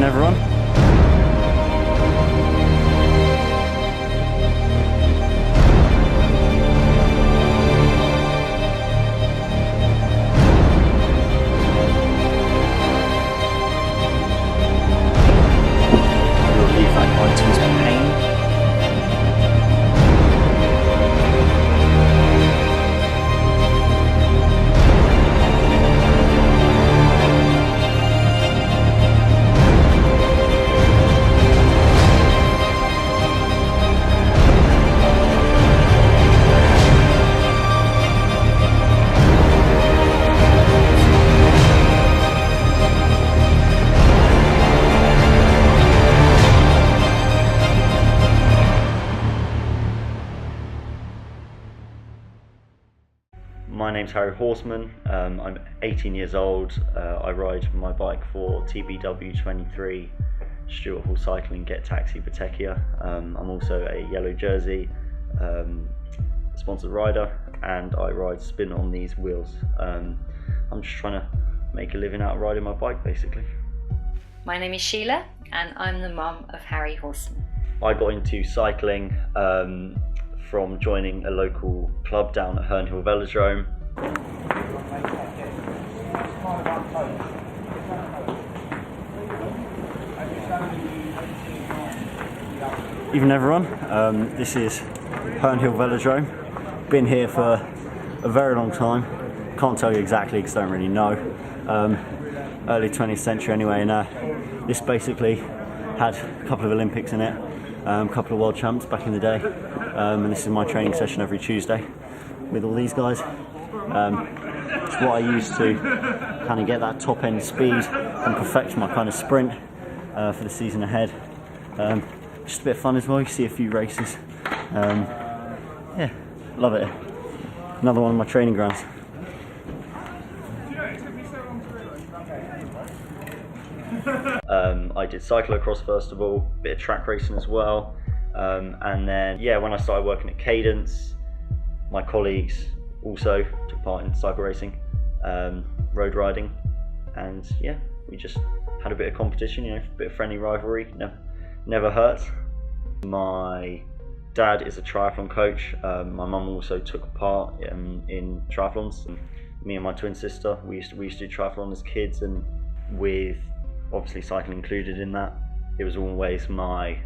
Evening everyone. Relieve that items pain. My name's Harry Horseman. I'm 18 years old. I ride my bike for TBW23, Stuart Hall Cycling Get Taxi Batekia. I'm also a Yellow Jersey sponsored rider, and I ride spin on these wheels. I'm just trying to make a living out of riding my bike, basically. My name is Sheila, and I'm the mum of Harry Horseman. I got into cycling from joining a local club down at Herne Hill Velodrome. Evening everyone, this is Herne Hill Velodrome. Been here for a very long time. Can't tell you exactly because I don't really know. Early 20th century anyway, and this basically had a couple of Olympics in it, a couple of world champs back in the day, and this is my training session every Tuesday with all these guys. It's what I use to kind of get that top end speed and perfect my kind of sprint for the season ahead. Just a bit of fun as well. You see a few races. Yeah, love it. Another one of my training grounds. I did cyclocross first of all, bit of track racing as well, and then when I started working at Cadence, my colleagues also took part in cycle racing, road riding, and we just had a bit of competition, a bit of friendly rivalry. Never hurts. My dad is a triathlon coach. My mum also took part in triathlons. Me and my twin sister, we used to do triathlon as kids, and with obviously cycling included in that, it was always my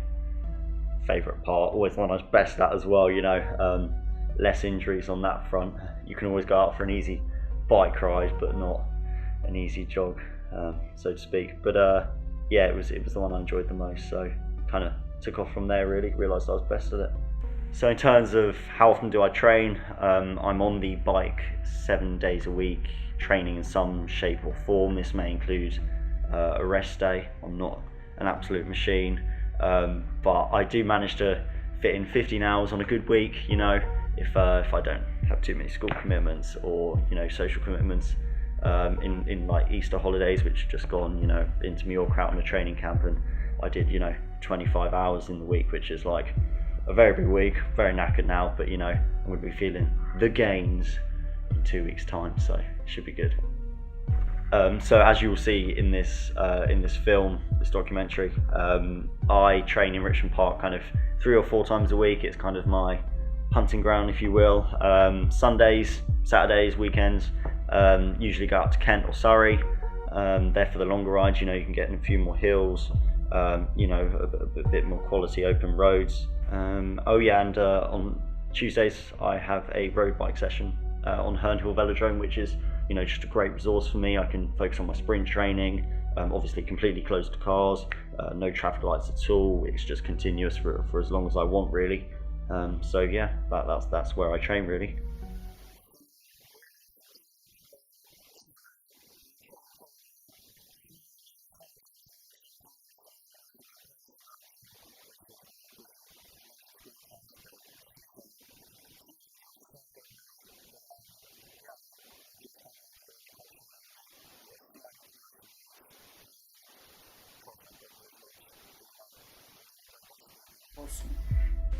favourite part, always the one I was best at as well, less injuries on that front. You can always go out for an easy bike ride, but not an easy jog, so to speak. But it was the one I enjoyed the most, so kind of took off from there really, realised I was best at it. So in terms of how often do I train, I'm on the bike 7 days a week, training in some shape or form. This may include a rest day. I'm not an absolute machine, but I do manage to fit in 15 hours on a good week, if I don't have too many school commitments or social commitments. In like Easter holidays, which just gone, into Mallorca out on a training camp, and I did 25 hours in the week, which is like a very big week. Very knackered now, but I'm going to be feeling the gains in 2 weeks time, so it should be good. So as you will see in this film, this documentary, I train in Richmond Park kind of 3 or 4 times a week. It's kind of my hunting ground, if you will. Sundays, Saturdays, weekends, usually go out to Kent or Surrey. There for the longer rides, you can get in a few more hills, a bit more quality open roads. And on Tuesdays I have a road bike session on Herne Hill Velodrome, which is just a great resource for me. I can focus on my sprint training, obviously completely closed to cars, no traffic lights at all. It's just continuous for as long as I want really. That's where I train really.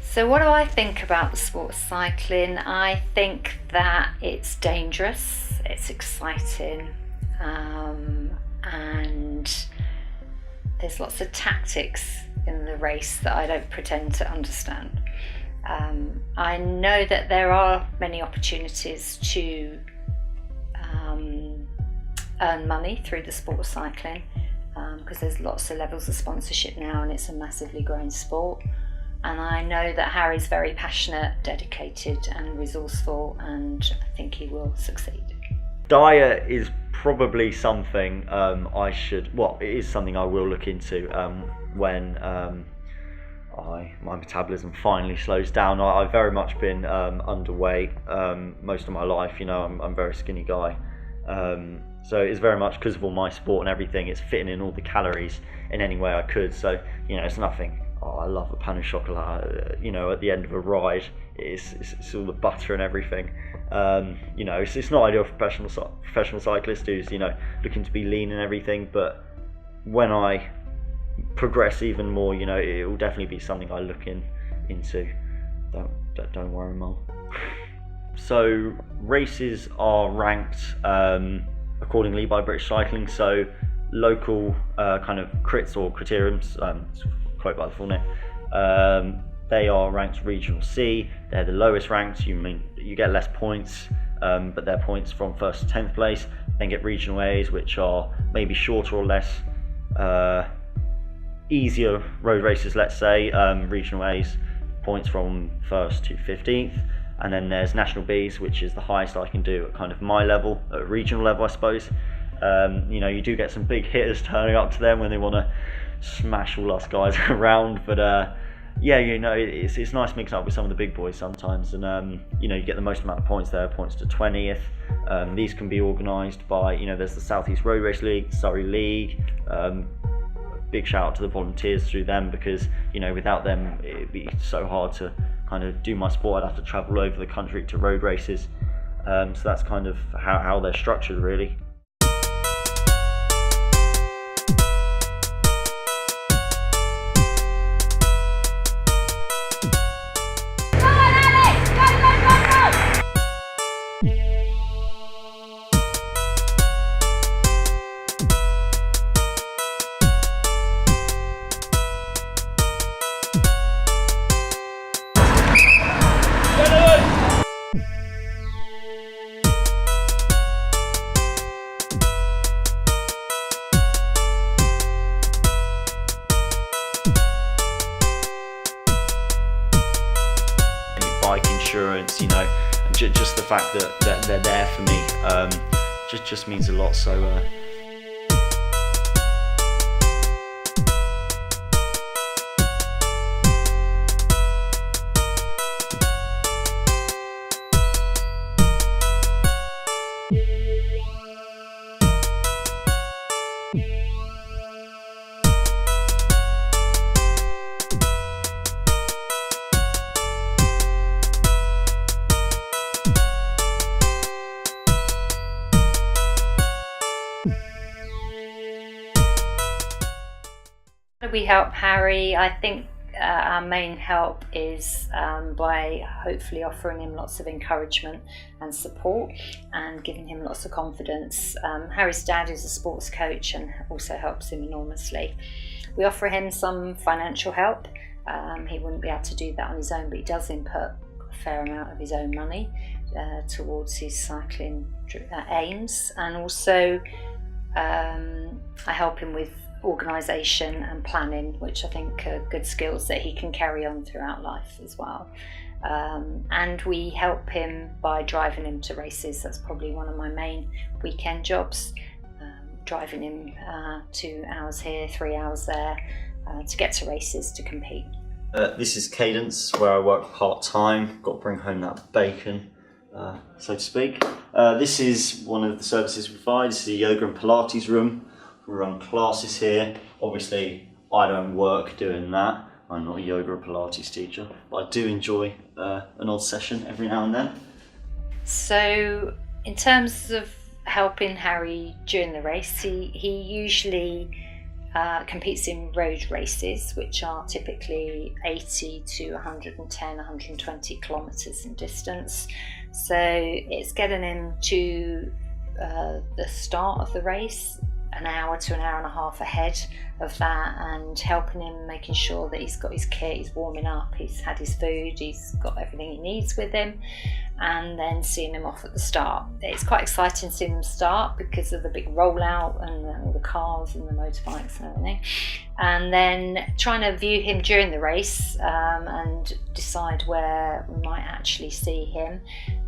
So what do I think about the sport of cycling? I think that it's dangerous, it's exciting, and there's lots of tactics in the race that I don't pretend to understand. I know that there are many opportunities to earn money through the sport of cycling, because there's lots of levels of sponsorship now and it's a massively growing sport. And I know that Harry's very passionate, dedicated and resourceful, and I think he will succeed. Diet is probably something it is something I will look into when my metabolism finally slows down. I've very much been underweight most of my life. I'm a very skinny guy. So it's very much because of all my sport and everything, it's fitting in all the calories in any way I could. So, it's nothing. I love a pan of chocolate, at the end of a ride, it's all the butter and everything. It's not ideal for professional cyclists who's, looking to be lean and everything, but when I progress even more, it will definitely be something I look into. Don't worry, Mum. So races are ranked accordingly by British Cycling. So local kind of crits or criteriums, quote by the full name, they are ranked regional C. They're the lowest ranked. You get less points, but they're points from 1st to 10th place. Then get regional A's, which are maybe shorter or less easier road races, let's say. Regional A's, points from 1st to 15th. And then there's national B's, which is the highest I can do at kind of my level, at regional level, I suppose. You do get some big hitters turning up to them when they want to smash all us guys around, but it's nice mixing up with some of the big boys sometimes, and you get the most amount of points there, points to 20th. These can be organised by, there's the South East Road Race League, Surrey League. Big shout out to the volunteers through them, because without them it'd be so hard to kind of do my sport. I'd have to travel over the country to road races, so that's kind of how they're structured, really. Bike insurance, and just the fact that they're there for me just means a lot. So we help Harry? I think our main help is by hopefully offering him lots of encouragement and support and giving him lots of confidence. Harry's dad is a sports coach and also helps him enormously. We offer him some financial help. He wouldn't be able to do that on his own, but he does input a fair amount of his own money towards his cycling aims, and also I help him with organisation and planning, which I think are good skills that he can carry on throughout life as well. And we help him by driving him to races. That's probably one of my main weekend jobs, driving him 2 hours here, 3 hours there, to get to races to compete. This is Cadence, where I work part-time. Got to bring home that bacon, so to speak. This is one of the services we provide. This is a yoga and Pilates room. We run classes here. Obviously, I don't work doing that. I'm not a yoga or Pilates teacher, but I do enjoy an odd session every now and then. So, in terms of helping Harry during the race, he usually competes in road races, which are typically 80 to 110, 120 kilometres in distance. So it's getting him to the start of the race an hour to an hour and a half ahead of that, and helping him, making sure that he's got his kit, he's warming up, he's had his food, he's got everything he needs with him, and then seeing him off at the start. It's quite exciting seeing them start because of the big rollout and all the cars and the motorbikes and everything, and then trying to view him during the race and decide where we might actually see him.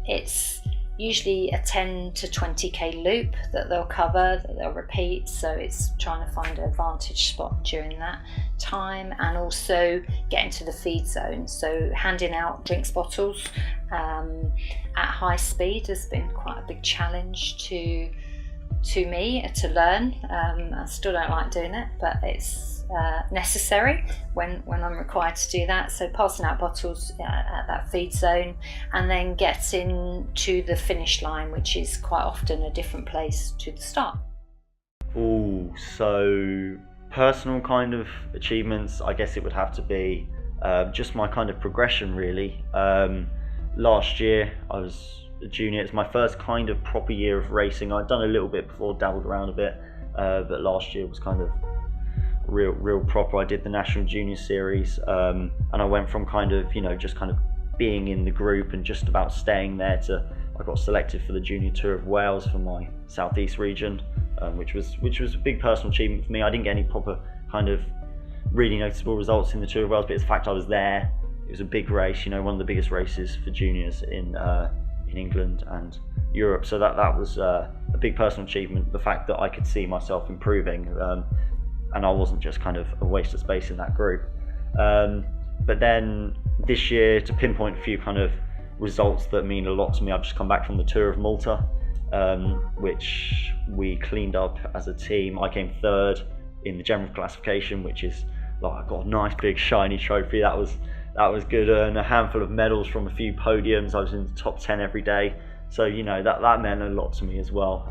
It's usually a 10 to 20k loop that they'll cover, that they'll repeat, so it's trying to find a vantage spot during that time, and also getting to the feed zone, so handing out drinks bottles at high speed has been quite a big challenge to me to learn. I still don't like doing it, but it's necessary when I'm required to do that. So passing out bottles at that feed zone, and then getting to the finish line, which is quite often a different place to the start. Oh, so personal kind of achievements, I guess it would have to be just my kind of progression really. Last year I was a junior. It's my first kind of proper year of racing. I'd done a little bit before, dabbled around a bit, but last year was kind of real proper. I did the National Junior Series, and I went from kind of, just kind of being in the group and just about staying there to I got selected for the Junior Tour of Wales for my Southeast region, which was a big personal achievement for me. I didn't get any proper kind of really noticeable results in the Tour of Wales, but it's the fact I was there. It was a big race, one of the biggest races for juniors in England and Europe. So that was a big personal achievement. The fact that I could see myself improving, and I wasn't just kind of a waste of space in that group. But then this year, to pinpoint a few kind of results that mean a lot to me, I've just come back from the Tour of Malta, which we cleaned up as a team. I came third in the general classification, which is like, I got a nice big shiny trophy. That was good, and a handful of medals from a few podiums. I was in the top 10 every day, so that meant a lot to me as well.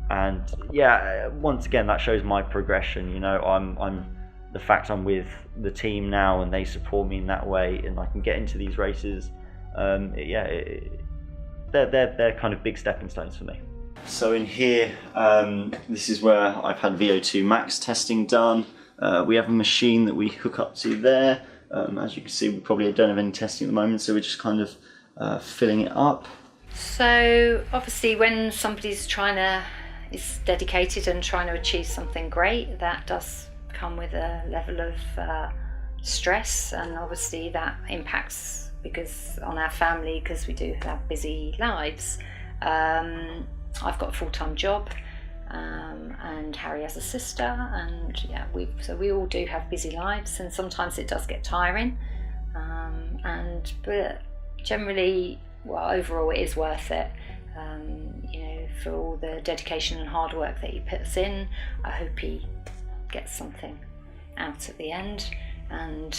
And yeah, once again, that shows my progression. I'm the fact I'm with the team now and they support me in that way, and I can get into these races. They're kind of big stepping stones for me. So in here, this is where I've had VO2 max testing done. We have a machine that we hook up to there. As you can see, we probably don't have any testing at the moment, so we're just kind of filling it up. So obviously when somebody's is dedicated and trying to achieve something great, that does come with a level of stress, and obviously that impacts on our family, because we do have busy lives. I've got a full-time job, and Harry has a sister, and we all do have busy lives, and sometimes it does get tiring, but generally, overall it is worth it. For all the dedication and hard work that he puts in. I hope he gets something out at the end, and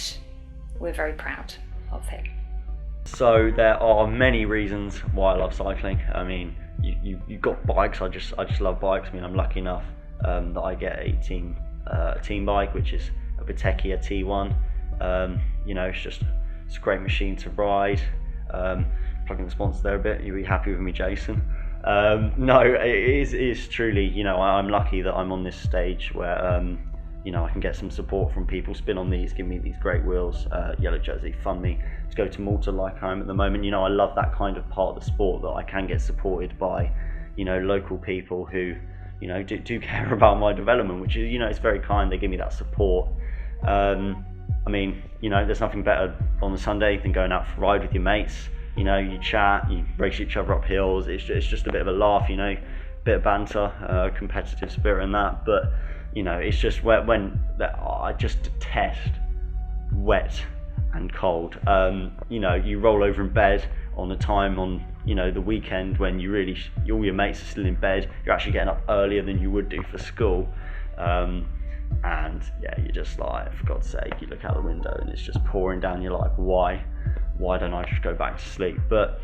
we're very proud of him. So there are many reasons why I love cycling. I mean, you've got bikes. I just love bikes. I mean, I'm lucky enough that I get a team bike, which is a Biteki, a T1. It's a great machine to ride. Plugging the sponsor there a bit. You'll be happy with me, Jason. No, it is truly, I'm lucky that I'm on this stage where, I can get some support from people. Spin on these, give me these great wheels, Yellow Jersey, fund me to go to Malta like I am at the moment. I love that kind of part of the sport, that I can get supported by, local people who, do care about my development, which is, it's very kind. They give me that support. There's nothing better on a Sunday than going out for a ride with your mates. You chat, you race each other up hills. It's just a bit of a laugh, bit of banter, competitive spirit and that. But it's just when I just detest wet and cold. You roll over in bed on a time on the weekend when all your mates are still in bed. You're actually getting up earlier than you would do for school. And yeah, you're just like, for God's sake, you look out the window and it's just pouring down. You're like, why don't I just go back to sleep? But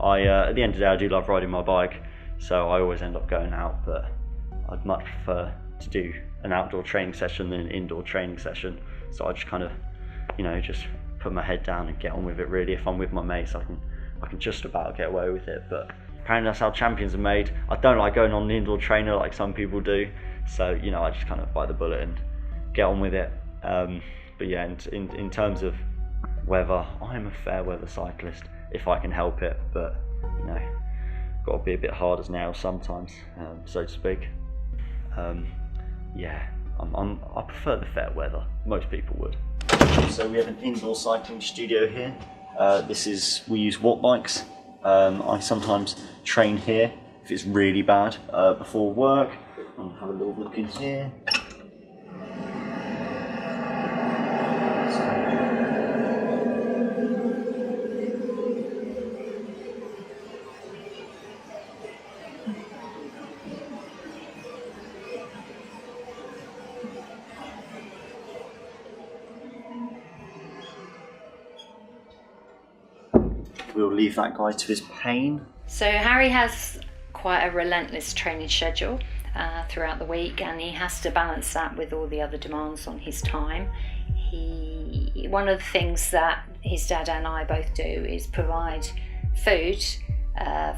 I at the end of the day, I do love riding my bike, so I always end up going out. But I'd much prefer to do an outdoor training session than an indoor training session. So I just kind of just put my head down and get on with it. Really, if I'm with my mates, I can just about get away with it. But apparently that's how champions are made. I don't like going on the indoor trainer like some people do, so you know, I just kind of bite the bullet and get on with it. But yeah, in terms of weather, I'm a fair weather cyclist if I can help it, but you know, got to be a bit hard as nails sometimes, so to speak. Yeah, I prefer the fair weather. Most people would. So we have an indoor cycling studio here. We use watt bikes. I sometimes train here if it's really bad before work. I'll have a little look in here. We'll leave that guy to his pain. So Harry has quite a relentless training schedule throughout the week, and he has to balance that with all the other demands on his time. One of the things that his dad and I both do is provide food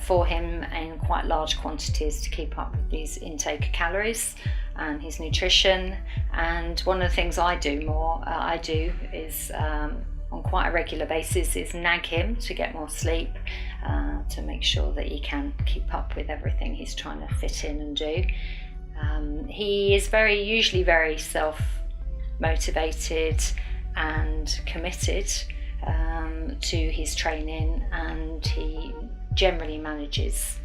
for him in quite large quantities to keep up with his intake of calories and his nutrition. And one of the things I do is on quite a regular basis is nag him to get more sleep, to make sure that he can keep up with everything he's trying to fit in and do. He is usually very self-motivated and committed to his training, and he generally manages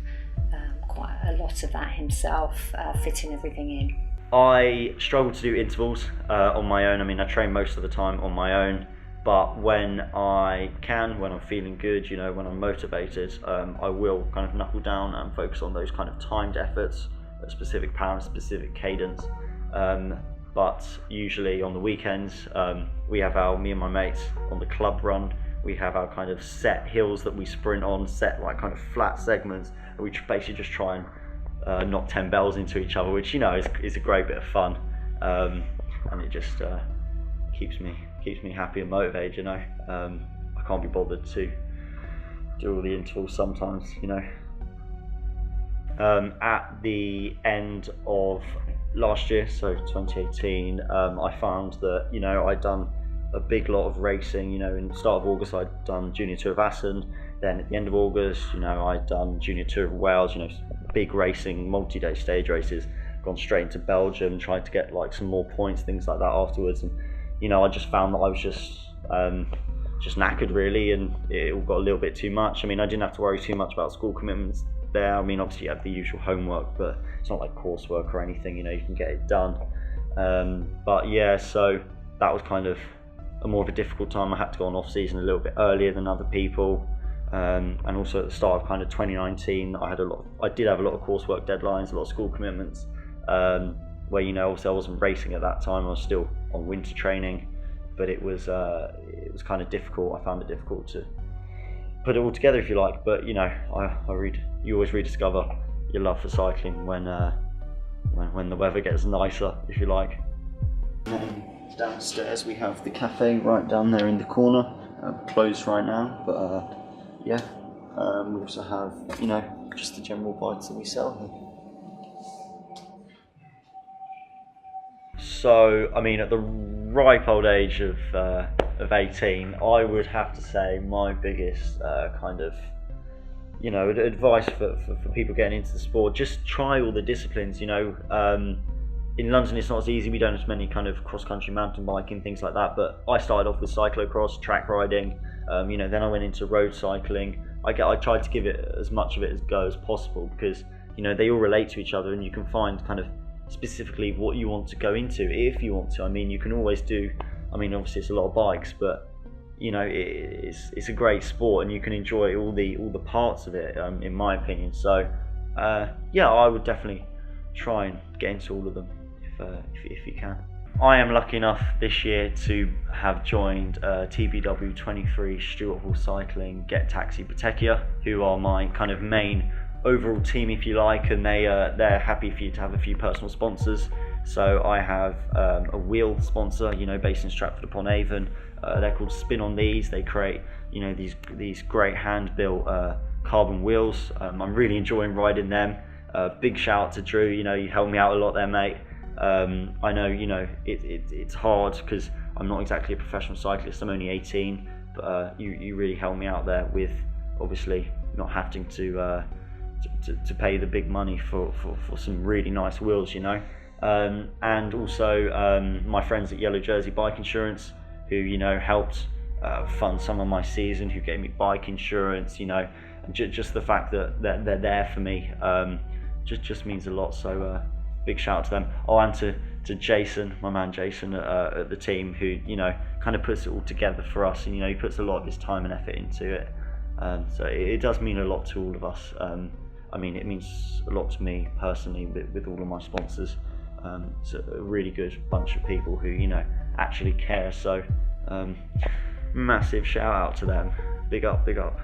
quite a lot of that himself, fitting everything in. I struggle to do intervals on my own. I mean, I train most of the time on my own. But when I can, when I'm feeling good, you know, when I'm motivated, I will kind of knuckle down and focus on those kind of timed efforts, a specific power, specific cadence. But usually on the weekends, me and my mates on the club run, we have our kind of set hills that we sprint on, set like kind of flat segments, and we basically just try and knock 10 bells into each other, which, you know, is a great bit of fun. And it just keeps me happy and motivated, you know. I can't be bothered to do all the intervals sometimes, you know. At the end of last year, so 2018, I found that, you know, I'd done a big lot of racing. You know, in the start of August I'd done Junior Tour of Assen, then at the end of August, you know, I'd done Junior Tour of Wales, you know, big racing, multi-day stage races, gone straight into Belgium, tried to get like some more points, things like that afterwards. And you know, I just found that I was just knackered really, and it all got a little bit too much. I mean, I didn't have to worry too much about school commitments there. I mean, obviously you have the usual homework, but it's not like coursework or anything, you know, you can get it done. But yeah, so that was kind of more of a difficult time. I had to go on off season a little bit earlier than other people. And also at the start of kind of 2019, I did have a lot of coursework deadlines, a lot of school commitments, where, you know, obviously I wasn't racing at that time. I was still on winter training, but it was kind of difficult. I found it difficult to put it all together, if you like. But you know, you always rediscover your love for cycling when the weather gets nicer, if you like. And downstairs we have the cafe right down there in the corner, closed right now, but yeah, we also have, you know, just the general bites that we sell here. So, I mean, at the ripe old age of 18, I would have to say my biggest kind of, you know, advice for people getting into the sport, just try all the disciplines, you know. In London it's not as easy, we don't have as many kind of cross-country mountain biking, things like that, but I started off with cyclocross, track riding, you know, then I went into road cycling. I tried to give it as much of it as go as possible, because, you know, they all relate to each other, and you can find kind of specifically what you want to go into if you want to. I mean, you can always do, I mean, obviously it's a lot of bikes, but you know, it's a great sport, and you can enjoy all the parts of it, in my opinion. So yeah, I would definitely try and get into all of them if you can. I am lucky enough this year to have joined TBW 23 Stuart Hall Cycling Get Taxi Bottecchia, who are my kind of main overall team, if you like, and they're happy for you to have a few personal sponsors. So I have a wheel sponsor, you know, based in Stratford upon Avon. They're called Spin on These. They create, you know, these great hand-built Carbon Wheels. I'm really enjoying riding them. Big shout out to Drew, you know, you helped me out a lot there, mate. I know, you know, it's hard because I'm not exactly a professional cyclist, I'm only 18, but you really helped me out there with obviously not having to pay the big money for some really nice wheels, you know. And also my friends at Yellow Jersey Bike Insurance, who, you know, helped fund some of my season, who gave me bike insurance, you know, and just the fact that they're there for me just means a lot. So big shout out to them. Oh, and to Jason, my man Jason at the team, who, you know, kind of puts it all together for us, and, you know, he puts a lot of his time and effort into it. So it does mean a lot to all of us. I mean, it means a lot to me personally with all of my sponsors. It's a really good bunch of people who, you know, actually care. So massive shout out to them. Big up, big up.